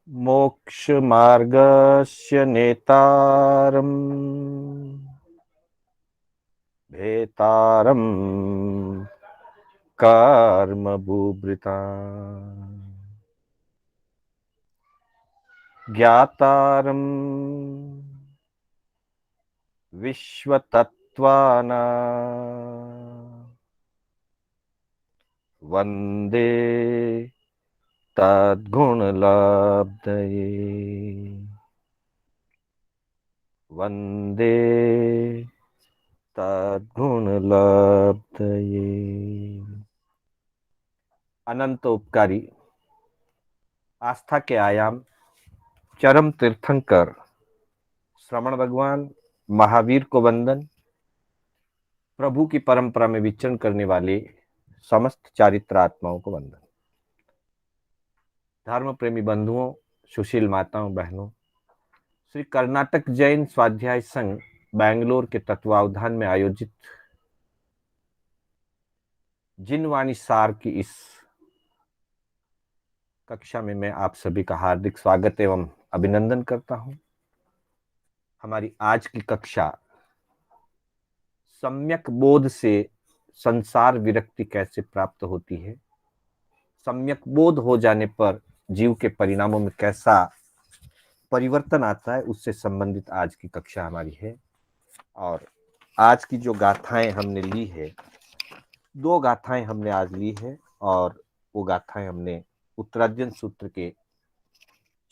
मोक्षमार्गस्य नेतारम् भेतारम् कर्मभूभृता ज्ञातारम् विश्वतत्त्वानां वन्दे तद्गुणलब्धये वन्दे तद्गुणलब्धये। अनंत उपकारी आस्था के आयाम चरम तीर्थंकर श्रवण भगवान महावीर को वंदन। प्रभु की परंपरा में विचरण करने वाले समस्त चारित्र आत्माओं को वंदन। धर्म प्रेमी बंधुओं, सुशील माताओं, बहनों, श्री कर्नाटक जैन स्वाध्याय संघ बैंगलोर के तत्वावधान में आयोजित जिनवाणी सार की इस कक्षा में मैं आप सभी का हार्दिक स्वागत एवं अभिनंदन करता हूं। हमारी आज की कक्षा सम्यक बोध से संसार विरक्ति कैसे प्राप्त होती है, सम्यक बोध हो जाने पर जीव के परिणामों में कैसा परिवर्तन आता है, उससे संबंधित आज की कक्षा हमारी है। और आज की जो गाथाएं हमने ली है, दो गाथाएं हमने आज ली है और वो गाथाएं हमने उत्तरार्जुन सूत्र के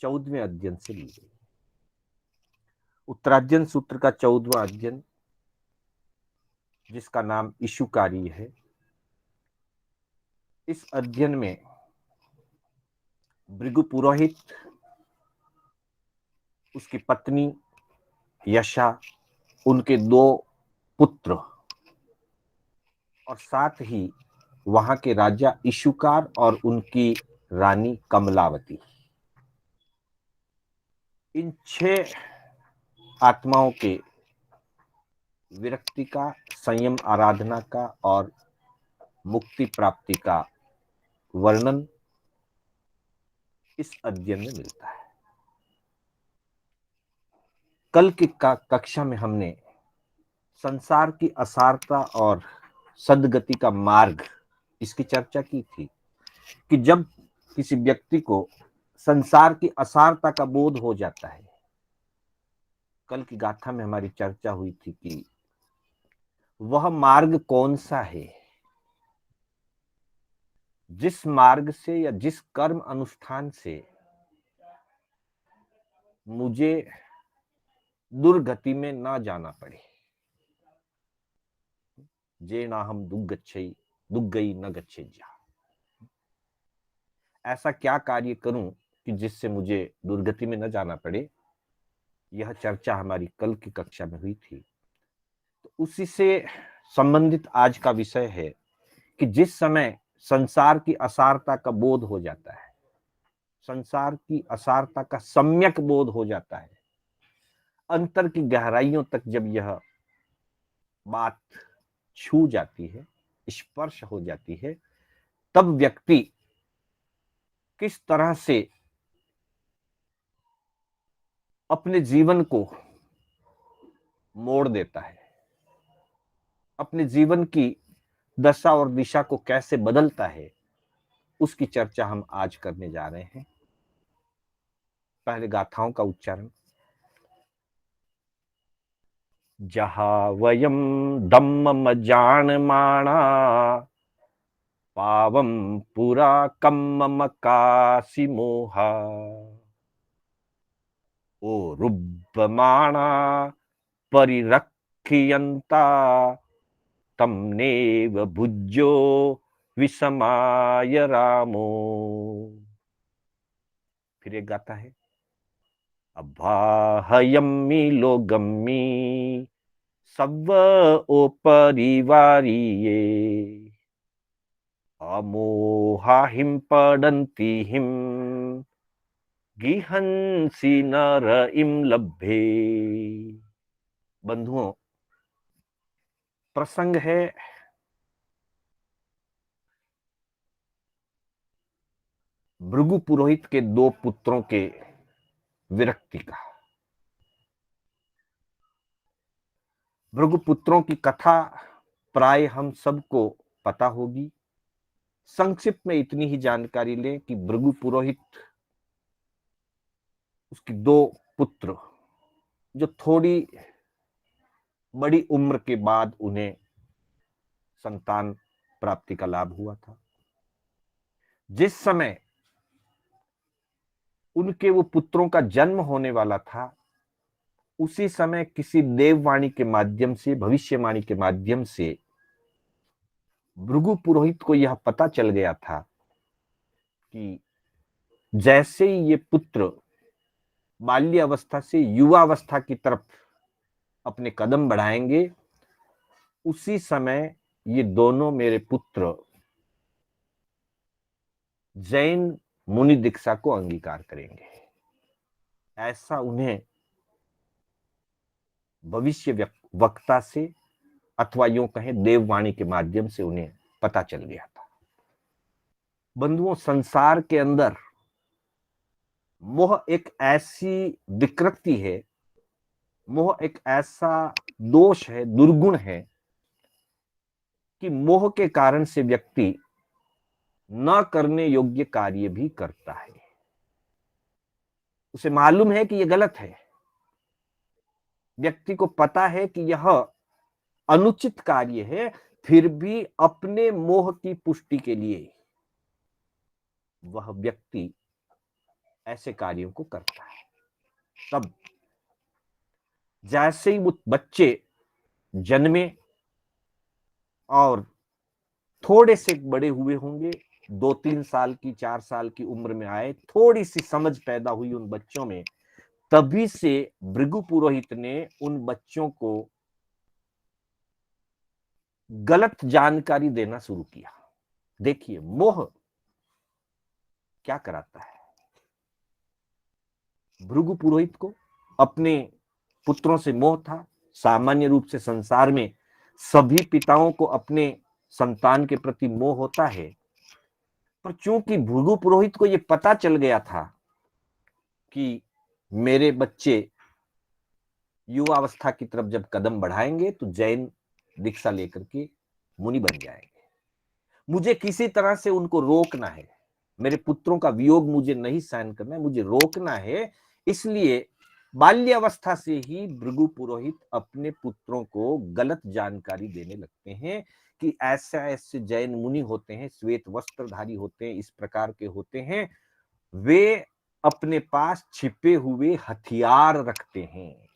14वें अध्ययन से ली गई। उत्तरार्जुन सूत्र का 14वां अध्ययन, जिसका नाम इशुकारी है, इस अध्ययन में भृगु पुरोहित, उसकी पत्नी यशा, उनके दो पुत्र और साथ ही वहां के राजा इशुकार और उनकी रानी कमलावती, इन 6 आत्माओं के विरक्ति का, संयम आराधना का और मुक्ति प्राप्ति का वर्णन इस अध्ययन में मिलता है। कल की कक्षा में हमने संसार की असारता और सद्गति का मार्ग, इसकी चर्चा की थी कि जब किसी व्यक्ति को संसार की असारता का बोध हो जाता है, कल की गाथा में हमारी चर्चा हुई थी कि वह मार्ग कौन सा है, जिस मार्ग से या जिस कर्म अनुष्ठान से मुझे दुर्गति में ना जाना पड़े। जे ना हम दुग्गई न गच्छे जा, ऐसा क्या कार्य करूं कि जिससे मुझे दुर्गति में न जाना पड़े। यह चर्चा हमारी कल की कक्षा में हुई थी। तो उसी से संबंधित आज का विषय है कि जिस समय संसार की असारता का बोध हो जाता है, संसार की असारता का सम्यक बोध हो जाता है, अंतर की गहराइयों तक जब यह बात छू जाती है, स्पर्श हो जाती है, तब व्यक्ति किस तरह से अपने जीवन को मोड़ देता है, अपने जीवन की दशा और दिशा को कैसे बदलता है, उसकी चर्चा हम आज करने जा रहे हैं। पहले गाथाओं का उच्चारण। जहाँ वयम धम्म जानमाना पावम पुरा कम्मम काशी मोहा ओ रुब्बमाणा परिरक्षयन्ता तमनेव भुज्यो विषमाय रामो। फिर एक गाता है, अभाहयम्मि लोगम्मि सव्व ओ परिवारिये अमोहाहिं पडन्ति हिं गिहंसि नर इम लभ्ये। बंधुओं, प्रसंग है भृगु पुरोहित के 2 पुत्रों के विरक्ति का। भृगुपुत्रों की कथा प्राय हम सबको पता होगी। संक्षिप्त में इतनी ही जानकारी लें कि भृगु पुरोहित, उसकी दो पुत्र जो थोड़ी बड़ी उम्र के बाद उन्हें संतान प्राप्ति का लाभ हुआ था, जिस समय उनके वो पुत्रों का जन्म होने वाला था, उसी समय किसी देववाणी के माध्यम से, भविष्यवाणी के माध्यम से भृगु पुरोहित को यह पता चल गया था कि जैसे ही ये पुत्र बाल्य अवस्था से युवावस्था की तरफ अपने कदम बढ़ाएंगे, उसी समय ये दोनों मेरे पुत्र जैन मुनि दीक्षा को अंगीकार करेंगे। ऐसा उन्हें भविष्य वक्ता से, अथवा यूं कहें देववाणी के माध्यम से उन्हें पता चल गया था। बंधुओं, संसार के अंदर मोह एक ऐसी विकृति है, मोह एक ऐसा दोष है, दुर्गुण है कि मोह के कारण से व्यक्ति न करने योग्य कार्य भी करता है। उसे मालूम है कि यह गलत है, व्यक्ति को पता है कि यह अनुचित कार्य है, फिर भी अपने मोह की पुष्टि के लिए वह व्यक्ति ऐसे कार्यों को करता है। तब जैसे ही वो बच्चे जन्मे और थोड़े से बड़े हुए होंगे, 2-3 साल की, 4 साल की उम्र में आए, थोड़ी सी समझ पैदा हुई उन बच्चों में, तभी से भृगु पुरोहित ने उन बच्चों को गलत जानकारी देना शुरू किया। देखिए, मोह क्या कराता है। भृगु पुरोहित को अपने पुत्रों से मोह था। सामान्य रूप से संसार में सभी पिताओं को अपने संतान के प्रति मोह होता है, पर चूंकि भृगु पुरोहित को यह पता चल गया था कि मेरे बच्चे युवावस्था की तरफ जब कदम बढ़ाएंगे तो जैन दीक्षा लेकर के मुनि बन जाएंगे, मुझे किसी तरह से उनको रोकना है, मेरे पुत्रों का वियोग मुझे नहीं सहन करना है, मुझे रोकना है। इसलिए बाल्यावस्था से ही भृगु पुरोहित अपने पुत्रों को गलत जानकारी देने लगते हैं कि ऐसे ऐसे जैन मुनि होते हैं, श्वेत वस्त्रधारी होते हैं, इस प्रकार के होते हैं, वे अपने पास छिपे हुए हथियार रखते हैं,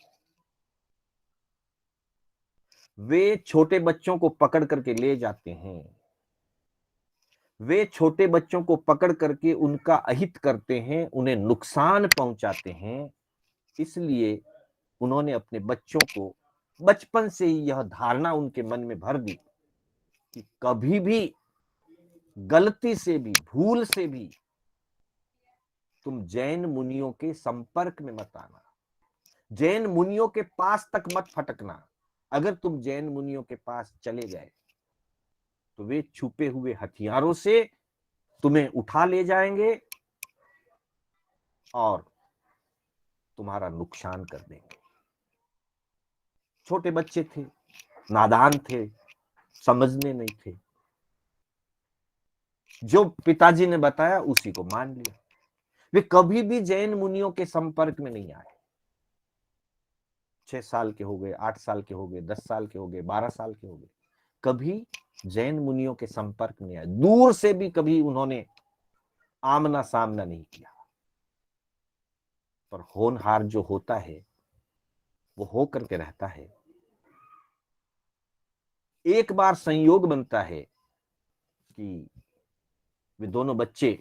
वे छोटे बच्चों को पकड़ करके ले जाते हैं, वे छोटे बच्चों को पकड़ करके उनका अहित करते हैं, उन्हें नुकसान पहुंचाते हैं। इसलिए उन्होंने अपने बच्चों को बचपन से ही यह धारणा उनके मन में भर दी कि कभी भी गलती से भी, भूल से भी तुम जैन मुनियों के संपर्क में मत आना, जैन मुनियों के पास तक मत फटकना। अगर तुम जैन मुनियों के पास चले गए तो वे छुपे हुए हथियारों से तुम्हें उठा ले जाएंगे और तुम्हारा नुकसान कर देंगे। छोटे बच्चे थे, नादान थे, समझने नहीं थे, जो पिताजी ने बताया उसी को मान लिया। वे कभी भी जैन मुनियों के संपर्क में नहीं आए। 6 साल के हो गए, 8 साल के हो गए, 10 साल के हो गए, 12 साल के हो गए, कभी जैन मुनियों के संपर्क में आए, दूर से भी कभी उन्होंने आमना सामना नहीं किया। पर होनहार जो होता है वो हो करके रहता है। एक बार संयोग बनता है कि वे दोनों बच्चे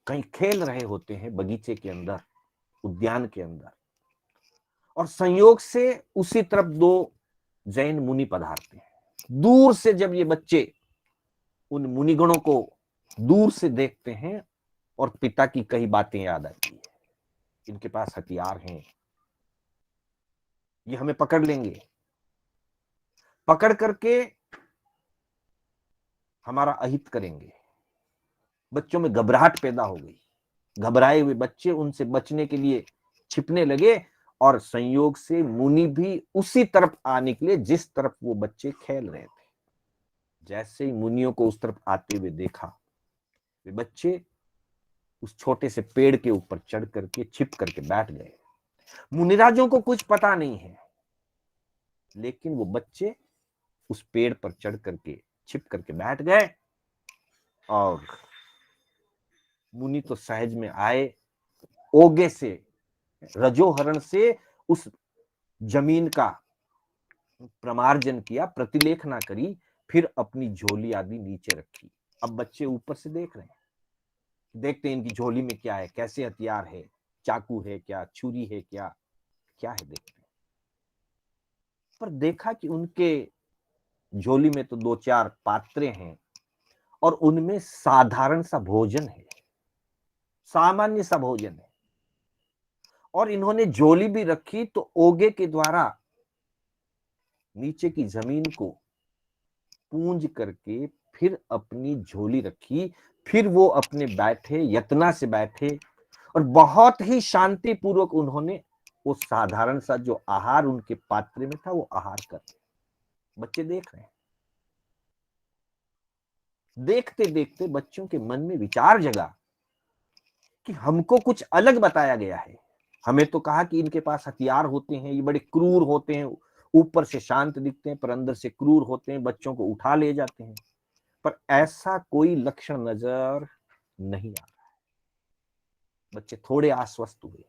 कहीं खेल रहे होते हैं बगीचे के अंदर, उद्यान के अंदर, और संयोग से उसी तरफ 2 जैन मुनि पधारते हैं। दूर से जब ये बच्चे उन मुनिगणों को दूर से देखते हैं और पिता की कई बातें याद आती है, इनके पास हथियार हैं, ये हमें पकड़ लेंगे, पकड़ करके हमारा अहित करेंगे। बच्चों में घबराहट पैदा हो गई। घबराए हुए बच्चे उनसे बचने के लिए छिपने लगे और संयोग से मुनि भी उसी तरफ आ निकले जिस तरफ वो बच्चे खेल रहे थे। जैसे ही मुनियों को उस तरफ आते हुए देखा, वे बच्चे उस छोटे से पेड़ के ऊपर चढ़ करके छिप करके बैठ गए। मुनिराजों को कुछ पता नहीं है, लेकिन वो बच्चे उस पेड़ पर चढ़ करके छिप करके बैठ गए और मुनि तो सहज में आए, ओगे से, रजोहरण से उस जमीन का प्रमार्जन किया, प्रतिलेखना करी, फिर अपनी झोली आदि नीचे रखी। अब बच्चे ऊपर से देख रहे हैं, देखते हैं इनकी झोली में क्या है, कैसे हथियार है, चाकू है क्या, छुरी है क्या, क्या है देखते हैं। पर देखा कि उनके झोली में तो 2-4 पात्रे हैं और उनमें साधारण सा भोजन है, सामान्य सा भोजन है। और इन्होंने झोली भी रखी तो ओगे के द्वारा नीचे की जमीन को पूंज करके फिर अपनी झोली रखी, फिर वो अपने बैठे, यत्ना से बैठे और बहुत ही शांतिपूर्वक उन्होंने वो साधारण सा जो आहार उनके पात्र में था वो आहार कर। बच्चे देख रहे हैं। देखते देखते बच्चों के मन में विचार जगा कि हमको कुछ अलग बताया गया है। हमें तो कहा कि इनके पास हथियार होते हैं, ये बड़े क्रूर होते हैं, ऊपर से शांत दिखते हैं पर अंदर से क्रूर होते हैं, बच्चों को उठा ले जाते हैं। पर ऐसा कोई लक्षण नजर नहीं आ रहा है। बच्चे थोड़े आश्वस्त हुए,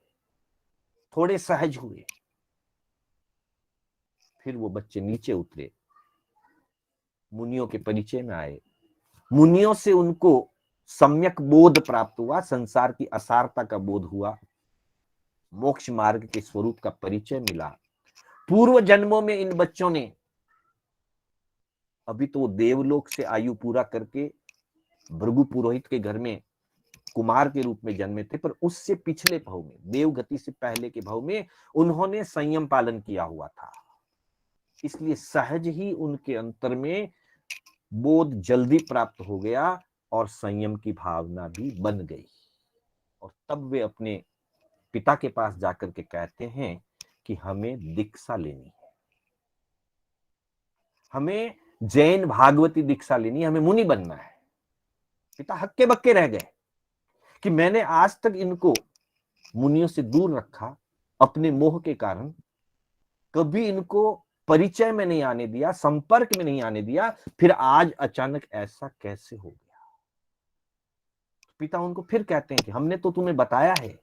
थोड़े सहज हुए। फिर वो बच्चे नीचे उतरे, मुनियों के परिचय में आए। मुनियों से उनको सम्यक बोध प्राप्त हुआ, संसार की असारता का बोध हुआ, मोक्ष मार्ग के स्वरूप का परिचय मिला। पूर्व जन्मों में इन बच्चों ने, अभी तो वो देवलोक से आयु पूरा करके भृगु पुरोहित के घर में कुमार के रूप में जन्मे थे, पर उससे पिछले भाव में, देवगति से पहले के भाव में उन्होंने संयम पालन किया हुआ था। इसलिए सहज ही उनके अंतर में बोध जल्दी प्राप्त हो गया और संयम की भावना भी बन गई। और तब वे अपने पिता के पास जाकर के कहते हैं कि हमें दीक्षा लेनी है, हमें जैन भागवती दीक्षा लेनी है, हमें मुनि बनना है। पिता हक्के बक्के रह गए कि मैंने आज तक इनको मुनियों से दूर रखा अपने मोह के कारण, कभी इनको परिचय में नहीं आने दिया, संपर्क में नहीं आने दिया, फिर आज अचानक ऐसा कैसे हो गया। पिता उनको फिर कहते हैं कि हमने तो तुम्हें बताया है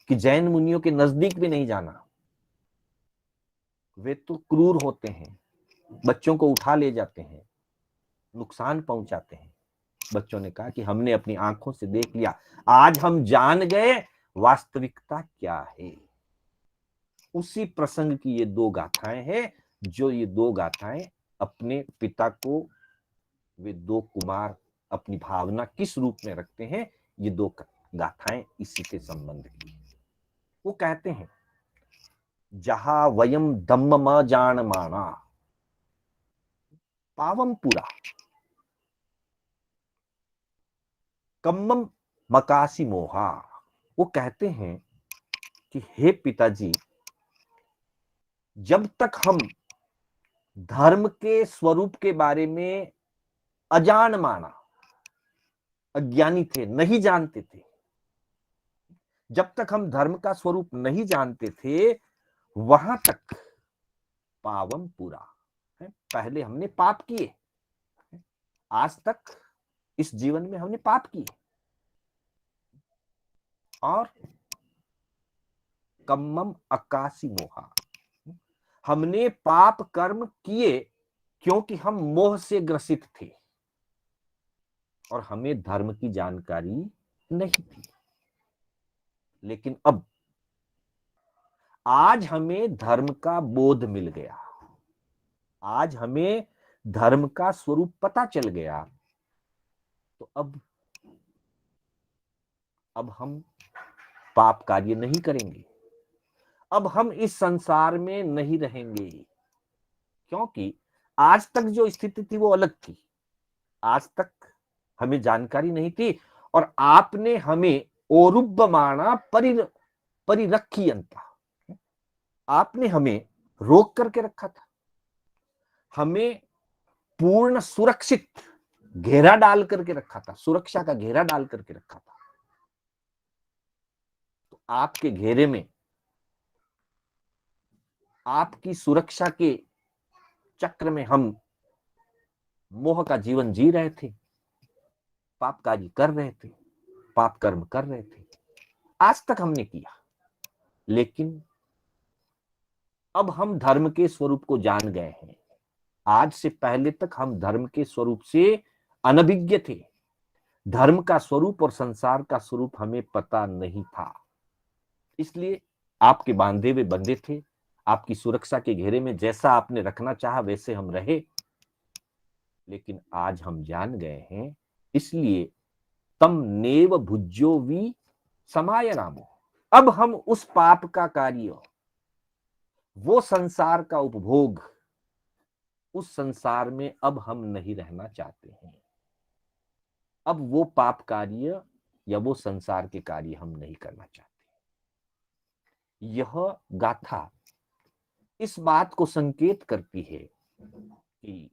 कि जैन मुनियों के नजदीक भी नहीं जाना, वे तो क्रूर होते हैं, बच्चों को उठा ले जाते हैं, नुकसान पहुंचाते हैं। बच्चों ने कहा कि हमने अपनी आंखों से देख लिया, आज हम जान गए वास्तविकता क्या है। उसी प्रसंग की ये 2 गाथाएं हैं, जो ये 2 गाथाएं अपने पिता को वे 2 कुमार अपनी भावना किस रूप में रखते हैं, ये 2 गाथाएं इसी के संबंध की। वो कहते हैं, जहां वयम धम्म जान माना पावम पुरा कम्मम मकासी मोहा। वो कहते हैं कि हे पिताजी, जब तक हम धर्म के स्वरूप के बारे में अजान माना, अज्ञानी थे, नहीं जानते थे, जब तक हम धर्म का स्वरूप नहीं जानते थे, वहां तक पावम पूरा है। पहले हमने पाप किए, आज तक इस जीवन में हमने पाप किए, और कम्मम अकासी मोहा, हमने पाप कर्म किए क्योंकि हम मोह से ग्रसित थे और हमें धर्म की जानकारी नहीं थी। लेकिन अब आज हमें धर्म का बोध मिल गया, आज हमें धर्म का स्वरूप पता चल गया, तो अब हम पाप कार्य नहीं करेंगे, अब हम इस संसार में नहीं रहेंगे। क्योंकि आज तक जो स्थिति थी वो अलग थी, आज तक हमें जानकारी नहीं थी और आपने हमें ओरुब्ब माना परिरक्षयन्तः, आपने हमें रोक करके रखा था, हमें पूर्ण सुरक्षित घेरा डाल करके रखा था, सुरक्षा का घेरा डाल करके रखा था। तो आपके घेरे में, आपकी सुरक्षा के चक्र में हम मोह का जीवन जी रहे थे, पाप कार्य कर रहे थे, पाप कर्म कर रहे थे, आज तक हमने किया। लेकिन अब हम धर्म के स्वरूप को जान गए हैं। आज से पहले तक हम धर्म के स्वरूप से अनभिज्ञ थे। धर्म का स्वरूप और संसार का स्वरूप हमें पता नहीं था, इसलिए आपके बांधे हुए बंधे थे। आपकी सुरक्षा के घेरे में जैसा आपने रखना चाहा वैसे हम रहे। लेकिन आज हम जान गए हैं, इसलिए तम नेव भुज्यो वी समाय रामो। अब हम उस पाप का कार्य, वो संसार का उपभोग, उस संसार में अब हम नहीं रहना चाहते हैं। अब वो पाप कार्य या वो संसार के कार्य हम नहीं करना चाहते। यह गाथा इस बात को संकेत करती है कि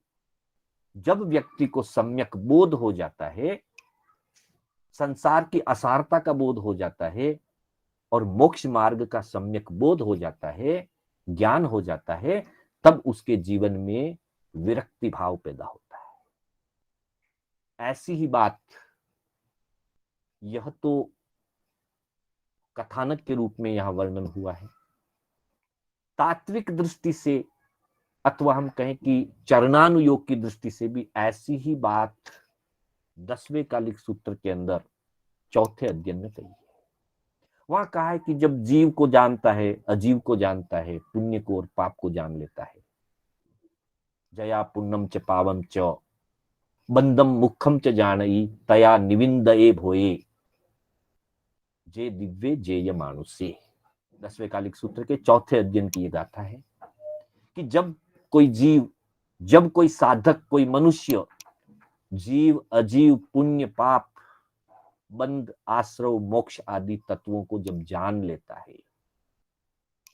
जब व्यक्ति को सम्यक बोध हो जाता है, संसार की असारता का बोध हो जाता है और मोक्ष मार्ग का सम्यक बोध हो जाता है, ज्ञान हो जाता है, तब उसके जीवन में विरक्ति भाव पैदा होता है। ऐसी ही बात यह तो कथानक के रूप में यहां वर्णन हुआ है। तात्विक दृष्टि से अथवा हम कहें कि चरणानुयोग की दृष्टि से भी ऐसी ही बात 10वें कालिक सूत्र के अंदर चौथे अध्ययन में कही है। वहां कहा है कि जब जीव को जानता है, अजीव को जानता है, पुण्य को और पाप को जान लेता है, जया पुण्यम च पावम च बंदम मुखम च जानई तया निविंदये भोये जे दिव्य जेय मानुषे। 10वें कालिक सूत्र के चौथे अध्ययन की यह गाथा है कि जब कोई जीव, जब कोई साधक, कोई मनुष्य जीव अजीव, पुण्य पाप, बंध आश्रव मोक्ष आदि तत्वों को जब जान लेता है,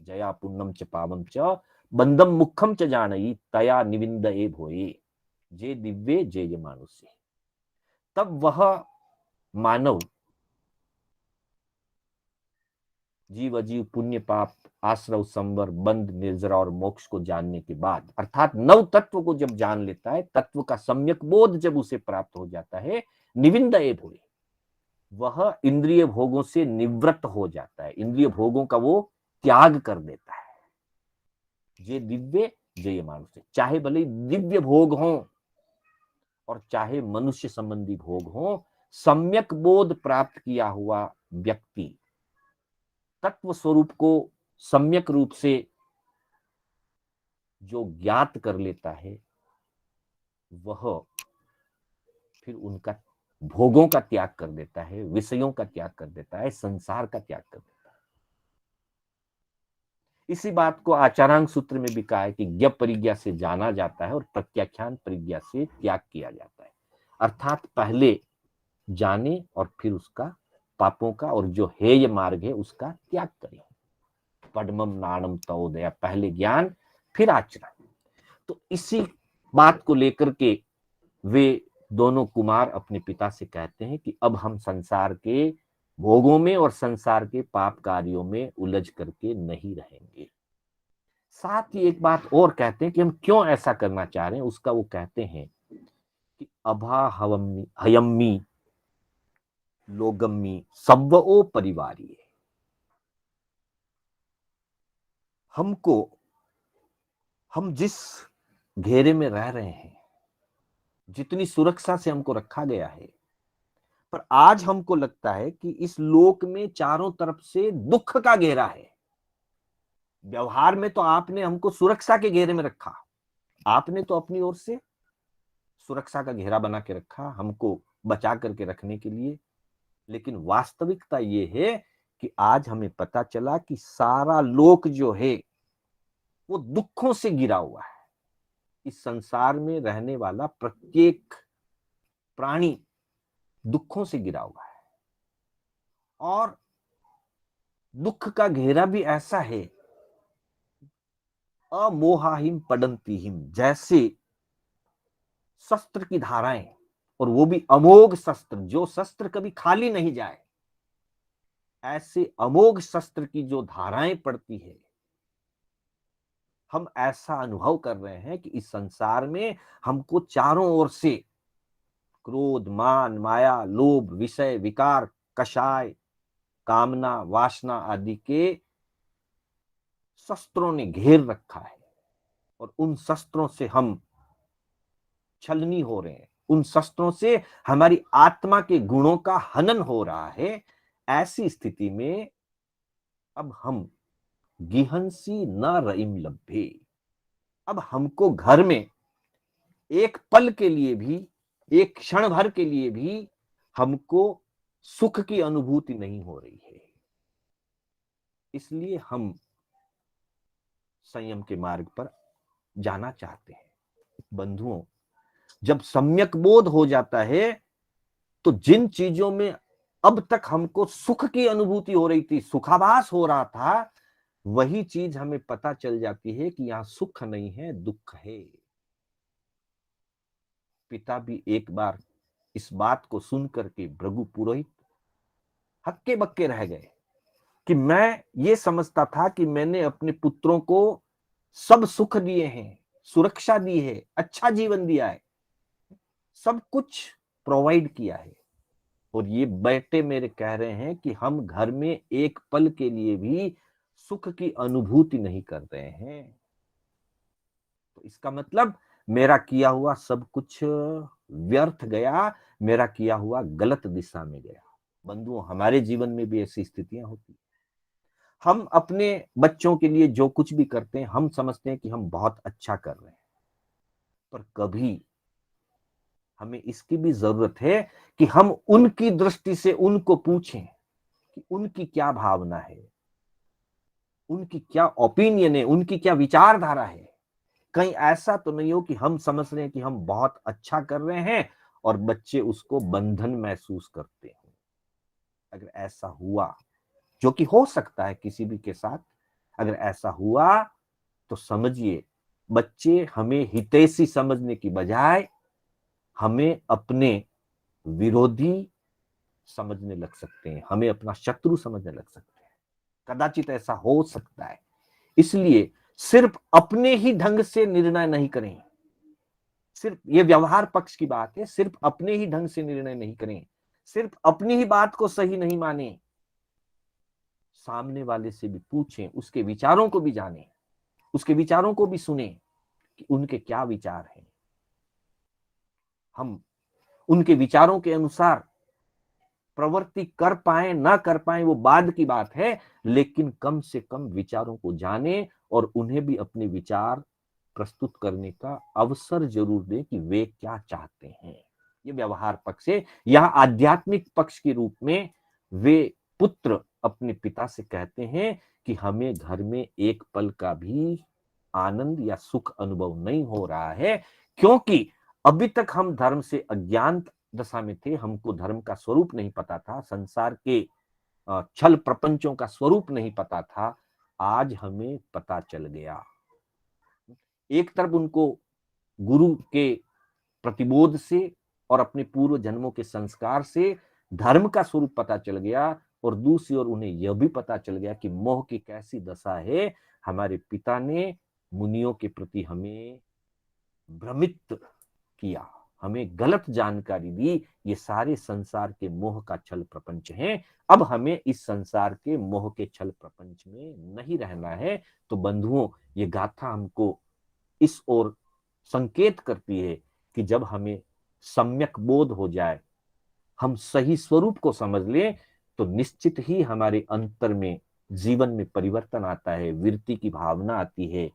जया पुण्यम च पावम च बंदम मुखम च जानई तया निविंदये भोये जे दिव्य जेय मानुषे, तब वह मानव जीव अजीव, पुण्य पाप, आश्रव, संवर, बंध, निर्जरा और मोक्ष को जानने के बाद, अर्थात नव तत्व को जब जान लेता है, तत्व का सम्यक बोध जब उसे प्राप्त हो जाता है, निविंदये भोये, वह इंद्रिय भोगों से निवृत्त हो जाता है, इंद्रिय भोगों का वो त्याग कर देता है। ये दिव्य जय मानुष, चाहे भले दिव्य भोग हो और चाहे मनुष्य संबंधी भोग हो, सम्यक बोध प्राप्त किया हुआ व्यक्ति तत्व स्वरूप को सम्यक रूप से जो ज्ञात कर लेता है, वह फिर उनका भोगों का त्याग कर देता है, विषयों का त्याग कर देता है, संसार का त्याग कर देता है। इसी बात को आचारांग सूत्र में भी कहा है कि ज्ञ परिज्ञा से जाना जाता है और प्रत्याख्यान परिज्ञा से त्याग किया जाता है। अर्थात पहले जाने और फिर उसका पापों का और जो हेय मार्ग है उसका त्याग करें। पद्मम नाणम तवोदया, पहले ज्ञान फिर आचरण। तो इसी बात को लेकर के वे दोनों कुमार अपने पिता से कहते हैं कि अब हम संसार के भोगों में और संसार के पाप कार्यों में उलझ करके नहीं रहेंगे। साथ ही एक बात और कहते हैं कि हम क्यों ऐसा करना चाह रहे हैं, उसका वो कहते हैं कि अभा हयम्मी लोगम्मी सव्वओ परिवारी, हमको, हम जिस घेरे में रह रहे हैं, जितनी सुरक्षा से हमको रखा गया है, पर आज हमको लगता है कि इस लोक में चारों तरफ से दुख का घेरा है। व्यवहार में तो आपने हमको सुरक्षा के घेरे में रखा, आपने तो अपनी ओर से सुरक्षा का घेरा बना के रखा हमको बचा करके रखने के लिए, लेकिन वास्तविकता ये है कि आज हमें पता चला कि सारा लोक जो है वो दुखों से घिरा हुआ है। इस संसार में रहने वाला प्रत्येक प्राणी दुखों से घिरा हुआ है और दुख का घेरा भी ऐसा है, अमोहाहिम पडंतीहिम, जैसे शस्त्र की धाराएं, और वो भी अमोघ शस्त्र, जो शस्त्र कभी खाली नहीं जाए, ऐसे अमोघ शस्त्र की जो धाराएं पड़ती है, हम ऐसा अनुभव कर रहे हैं कि इस संसार में हमको चारों ओर से क्रोध, मान, माया, लोभ, विषय, विकार, कषाय, कामना, वासना आदि के शस्त्रों ने घेर रखा है, और उन शस्त्रों से हम छलनी हो रहे हैं, उन शस्त्रों से हमारी आत्मा के गुणों का हनन हो रहा है। ऐसी स्थिति में अब हम गिहंसी न रईम लभ्भे, अब हमको घर में एक पल के लिए भी, एक क्षण भर के लिए भी हमको सुख की अनुभूति नहीं हो रही है। इसलिए हम संयम के मार्ग पर जाना चाहते हैं। बंधुओं, जब सम्यक बोध हो जाता है तो जिन चीजों में अब तक हमको सुख की अनुभूति हो रही थी, सुखाभास हो रहा था, वही चीज हमें पता चल जाती है कि यहां सुख नहीं है, दुख है। पिता भी एक बार इस बात को सुनकर के भृगु पुरोहित हक्के बक्के रह गए कि मैं ये समझता था कि मैंने अपने पुत्रों को सब सुख दिए हैं, सुरक्षा दी है, अच्छा जीवन दिया है, सब कुछ प्रोवाइड किया है, और ये बेटे मेरे कह रहे हैं कि हम घर में एक पल के लिए भी सुख की अनुभूति नहीं कर रहे हैं। तो इसका मतलब मेरा किया हुआ सब कुछ व्यर्थ गया, मेरा किया हुआ गलत दिशा में गया। बंधुओं, हमारे जीवन में भी ऐसी स्थितियां होती, हम अपने बच्चों के लिए जो कुछ भी करते हैं, हम समझते हैं कि हम बहुत अच्छा कर रहे हैं, पर कभी हमें इसकी भी जरूरत है कि हम उनकी दृष्टि से उनको पूछें कि उनकी क्या भावना है, उनकी क्या ओपिनियन है, उनकी क्या विचारधारा है। कहीं ऐसा तो नहीं हो कि हम समझ रहे हैं कि हम बहुत अच्छा कर रहे हैं और बच्चे उसको बंधन महसूस करते हैं। अगर ऐसा हुआ, जो कि हो सकता है किसी भी के साथ, अगर ऐसा हुआ तो समझिए बच्चे हमें हितैषी समझने की बजाय हमें अपने विरोधी समझने लग सकते हैं, हमें अपना शत्रु समझने लग सकते हैं। कदाचित ऐसा हो सकता है। इसलिए सिर्फ अपने ही ढंग से निर्णय नहीं करें, सिर्फ ये व्यवहार पक्ष की बात है, सिर्फ अपने ही ढंग से निर्णय नहीं करें, सिर्फ अपनी ही बात को सही नहीं माने, सामने वाले से भी पूछें, उसके विचारों को भी जानें, उसके विचारों को भी सुने कि उनके क्या विचार हैं। हम उनके विचारों के अनुसार प्रवृत्ति कर पाए ना कर पाए वो बाद की बात है, लेकिन कम से कम विचारों को जाने और उन्हें भी अपने विचार प्रस्तुत करने का अवसर जरूर दें कि वे क्या चाहते हैं। ये व्यवहार पक्ष है। यहाँ आध्यात्मिक पक्ष के रूप में वे पुत्र अपने पिता से कहते हैं कि हमें घर में एक पल का भी आनंद या सुख अनुभव नहीं हो रहा है, क्योंकि अभी तक हम धर्म से अज्ञान दशा में थे, हमको धर्म का स्वरूप नहीं पता था, संसार के छल प्रपंचों का स्वरूप नहीं पता था। आज हमें पता चल गया। एक तरफ उनको गुरु के प्रतिबोध से और अपने पूर्व जन्मों के संस्कार से धर्म का स्वरूप पता चल गया, और दूसरी ओर उन्हें यह भी पता चल गया कि मोह की कैसी दशा है। हमारे पिता ने मुनियों के प्रति हमें भ्रमित किया, हमें गलत जानकारी दी, ये सारे संसार के मोह का छल प्रपंच है। अब हमें इस संसार के मोह के छल प्रपंच में नहीं रहना है। तो बंधुओं, ये गाथा हमको इस ओर संकेत करती है कि जब हमें सम्यक बोध हो जाए, हम सही स्वरूप को समझ लें, तो निश्चित ही हमारे अंतर में जीवन में परिवर्तन आता है, वीरति की भावना आती है,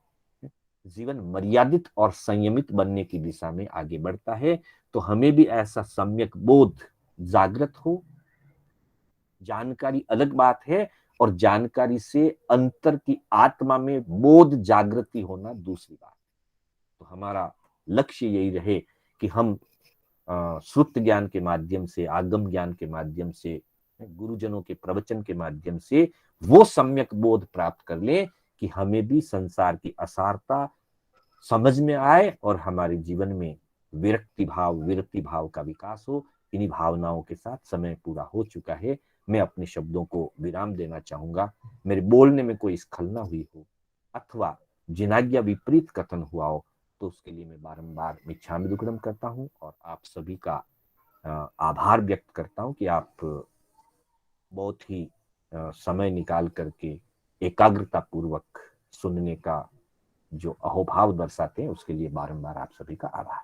जीवन मर्यादित और संयमित बनने की दिशा में आगे बढ़ता है। तो हमें भी ऐसा सम्यक बोध जागृत हो। जानकारी अलग बात है, और जानकारी से अंतर की आत्मा में बोध जागृति होना दूसरी बात। तो हमारा लक्ष्य यही रहे कि हम श्रुत ज्ञान के माध्यम से, आगम ज्ञान के माध्यम से गुरुजनों के प्रवचन के माध्यम से वो सम्यक बोध प्राप्त कर ले कि हमें भी संसार की असारता समझ में आए और हमारे जीवन में विरक्ति भाव का विकास हो। इन्हीं भावनाओं के साथ समय पूरा हो चुका है। मैं अपने शब्दों को विराम देना चाहूंगा। मेरे बोलने में कोई स्खलना हुई हो अथवा जिनाज्ञा विपरीत कथन हुआ हो तो उसके लिए मैं बारंबार मिच्छामि दुक्कडम करता हूं और आप सभी का आभार व्यक्त करता हूं कि आप बहुत ही समय निकाल करके एकाग्रता पूर्वक सुनने का जो अहोभाव दर्शाते हैं उसके लिए बारंबार आप सभी का आभार।